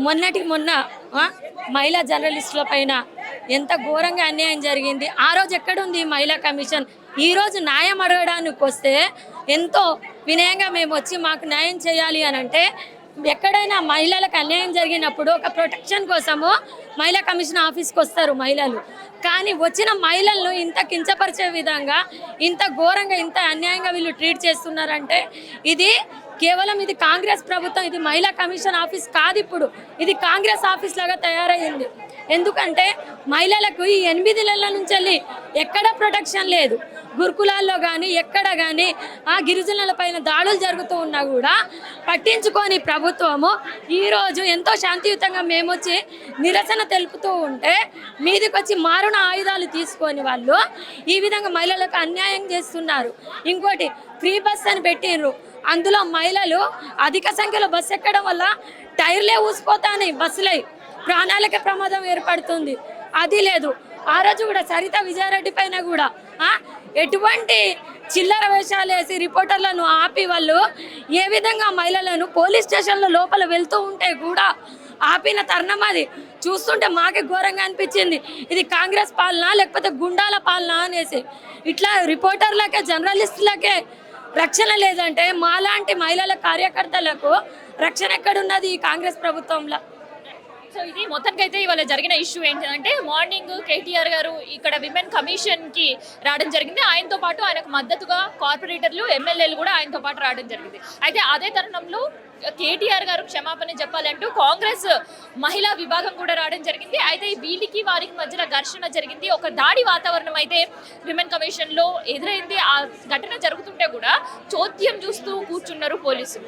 మొన్నటికి మొన్న మహిళా జర్నలిస్టుల పైన ఎంత ఘోరంగా అన్యాయం జరిగింది. ఆ రోజు ఎక్కడుంది మహిళా కమిషన్? ఈరోజు న్యాయం అడగడానికి వస్తే ఎంతో వినయంగా మేము వచ్చి మాకు న్యాయం చేయాలి అని అంటే, ఎక్కడైనా మహిళలకు అన్యాయం జరిగినప్పుడు ఒక ప్రొటెక్షన్ కోసము మహిళా కమిషన్ ఆఫీస్కి వస్తారు మహిళలు. కానీ వచ్చిన మహిళలను ఇంత కించపరిచే విధంగా, ఇంత ఘోరంగా, ఇంత అన్యాయంగా వీళ్ళు ట్రీట్ చేస్తున్నారంటే ఇది కేవలం ఇది కాంగ్రెస్ ప్రభుత్వం. ఇది మహిళా కమిషన్ ఆఫీస్ కాదు, ఇప్పుడు ఇది కాంగ్రెస్ ఆఫీస్ లాగా తయారయ్యింది. ఎందుకంటే మహిళలకు ఈ 8 నెలల నుంచి వెళ్ళి ఎక్కడ ప్రొటెక్షన్ లేదు. గురుకులాల్లో కానీ ఎక్కడ కానీ ఆ గిరిజనుల పైన దాడులు జరుగుతూ ఉన్నా కూడా పట్టించుకొని ప్రభుత్వము ఈరోజు ఎంతో శాంతియుతంగా మేము వచ్చి నిరసన తెలుపుతూ ఉంటే మీదికి వచ్చి మారుణ ఆయుధాలు తీసుకొని వాళ్ళు ఈ విధంగా మహిళలకు అన్యాయం చేస్తున్నారు. ఇంకోటి ఫ్రీ బస్ అని పెట్టిండ్రు. అందులో మహిళలు అధిక సంఖ్యలో బస్సు ఎక్కడం వల్ల టైర్లే ఊసిపోతాయి, బస్సులై ప్రాణాలకే ప్రమాదం ఏర్పడుతుంది. అది లేదు. ఆ రోజు కూడా సరిత విజయారెడ్డి పైన కూడా ఎటువంటి చిల్లర వేషాలు వేసి రిపోర్టర్లను ఆపి వాళ్ళు ఏ విధంగా మహిళలను పోలీస్ స్టేషన్లో లోపల వెళ్తూ ఉంటే కూడా ఆపిన తరుణం అది చూస్తుంటే మాకే ఘోరంగా అనిపించింది. ఇది కాంగ్రెస్ పాలన లేకపోతే గుండాల పాలన అనేసి. ఇట్లా రిపోర్టర్లకే జర్నలిస్టులకే రక్షణ లేదంటే మాలాంటి మహిళల కార్యకర్తలకు రక్షణ ఎక్కడున్నది ఈ కాంగ్రెస్ ప్రభుత్వంలో? సో ఇది మొత్తానికైతే ఇవాళ జరిగిన ఇష్యూ ఏంటంటే, మార్నింగ్ కేటీఆర్ గారు ఇక్కడ విమెన్ కమిషన్కి రావడం జరిగింది. ఆయనతో పాటు ఆయనకు మద్దతుగా కార్పొరేటర్లు, ఎమ్మెల్యేలు కూడా ఆయనతో పాటు రావడం జరిగింది. అయితే అదే తరుణంలో కేటీఆర్ గారు క్షమాపణ చెప్పాలంటూ కాంగ్రెస్ మహిళా విభాగం కూడా రావడం జరిగింది. అయితే వీళ్ళకి వారికి మధ్యన ఘర్షణ జరిగింది. ఒక దాడి వాతావరణం అయితే విమెన్ కమిషన్లో ఎదురైంది. ఆ ఘటన జరుగుతుంటే కూడా చోద్యం చూస్తూ కూర్చున్నారు పోలీసులు.